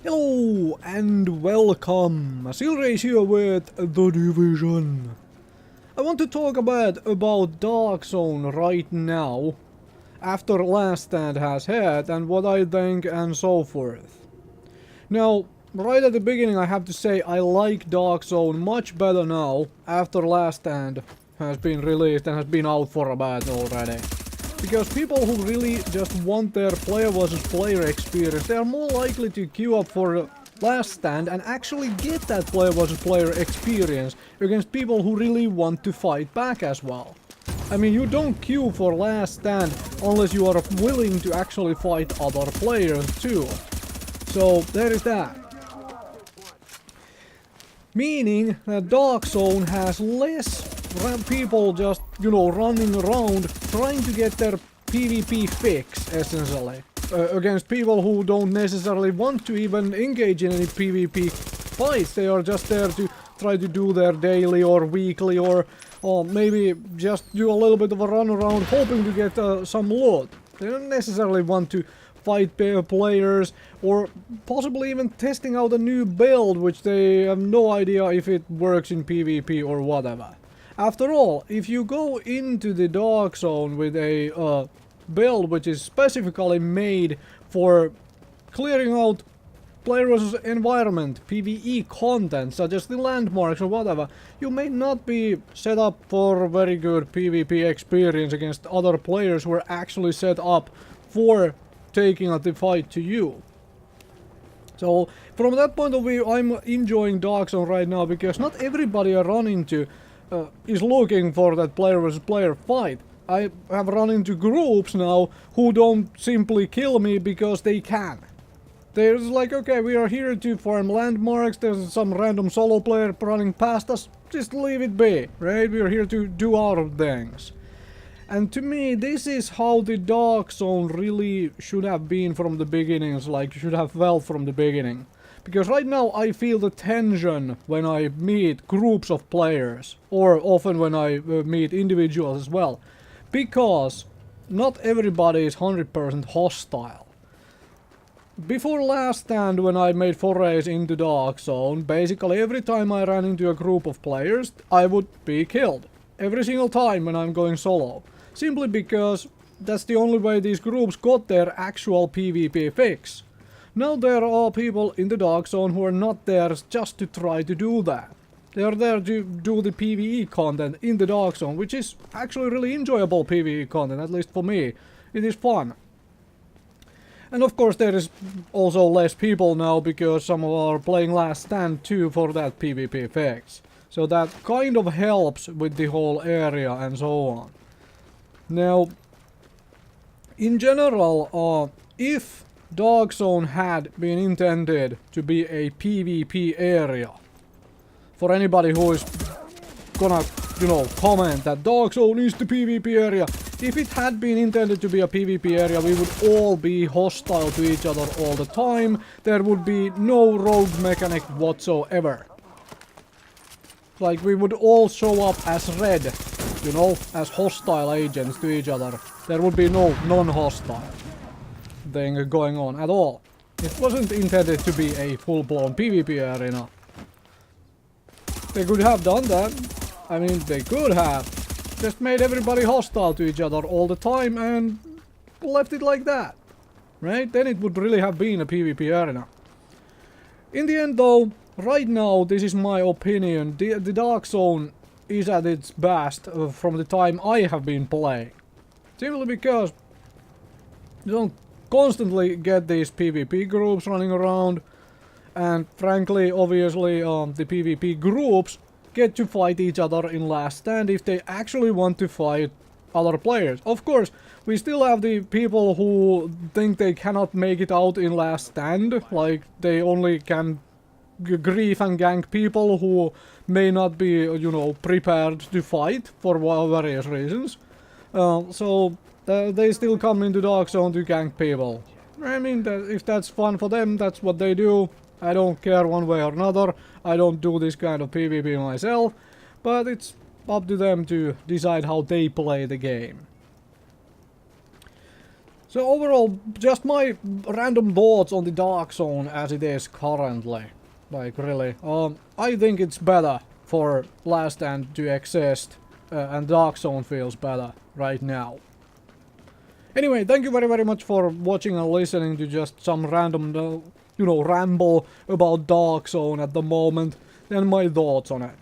Hello and welcome! Silrace here with The Division. I want to talk about Dark Zone right now, after Last Stand has hit, and what I think and so forth. Now, right at the beginning I have to say I like Dark Zone much better now, after Last Stand has been released and has been out for a bit already. Because people who really just want their player versus player experience, they are more likely to queue up for Last Stand and actually get that player versus player experience against people who really want to fight back as well. I mean, you don't queue for Last Stand unless you are willing to actually fight other players too. So there is that. Meaning that Dark Zone has less people just, running around trying to get their PvP fix, essentially. Against people who don't necessarily want to even engage in any PvP fights. They are just there to try to do their daily or weekly or maybe just do a little bit of a run around hoping to get some loot. They don't necessarily want to fight players or possibly even testing out a new build which they have no idea if it works in PvP or whatever. After all, if you go into the Dark Zone with a build which is specifically made for clearing out player versus environment, PvE content such as the landmarks or whatever, you may not be set up for a very good PvP experience against other players who are actually set up for taking out the fight to you. So from that point of view, I'm enjoying Dark Zone right now because not everybody I run into is looking for that player versus player fight. I have run into groups now who don't simply kill me because they can. They're just like, okay, we are here to farm landmarks, there's some random solo player running past us, just leave it be, right? We are here to do our things. And to me, this is how the Dark Zone really should have been from the beginnings, like should have felt from the beginning. Because right now I feel the tension when I meet groups of players, or often when I meet individuals as well. Because not everybody is 100% hostile. Before Last Stand, when I made forays into Dark Zone, basically every time I ran into a group of players, I would be killed. Every single time when I'm going solo. Simply because that's the only way these groups got their actual PvP fix. Now there are people in the Dark Zone who are not there just to try to do that. They are there to do the PvE content in the Dark Zone, which is actually really enjoyable PvE content, at least for me. It is fun. And of course there is also less people now because some are playing Last Stand too for that PvP fix. So that kind of helps with the whole area and so on. Now, in general, if Dark Zone had been intended to be a PvP area, for anybody who is gonna, comment that Dark Zone is the PvP area, if it had been intended to be a PvP area, we would all be hostile to each other all the time. There would be no rogue mechanic whatsoever. Like, we would all show up as red, as hostile agents to each other. There would be no non-hostile thing going on at all. It wasn't intended to be a full-blown PvP arena. They could have done that. I mean, they could have. Just made everybody hostile to each other all the time and left it like that. Right? Then it would really have been a PvP arena. In the end though, right now, this is my opinion, the Dark Zone is at its best from the time I have been playing. Simply because you don't constantly get these PvP groups running around, and frankly, obviously, the PvP groups get to fight each other in Last Stand if they actually want to fight other players. Of course, we still have the people who think they cannot make it out in Last Stand, like they only can grief and gank people who may not be, prepared to fight for various reasons. So they still come into Dark Zone to gank people. I mean, if that's fun for them, that's what they do. I don't care one way or another. I don't do this kind of PvP myself, but it's up to them to decide how they play the game. So overall, just my random thoughts on the Dark Zone as it is currently. Like really, I think it's better for Last Stand to exist, and Dark Zone feels better right now. Anyway, thank you very much for watching and listening to just some random, ramble about Dark Zone at the moment, and my thoughts on it.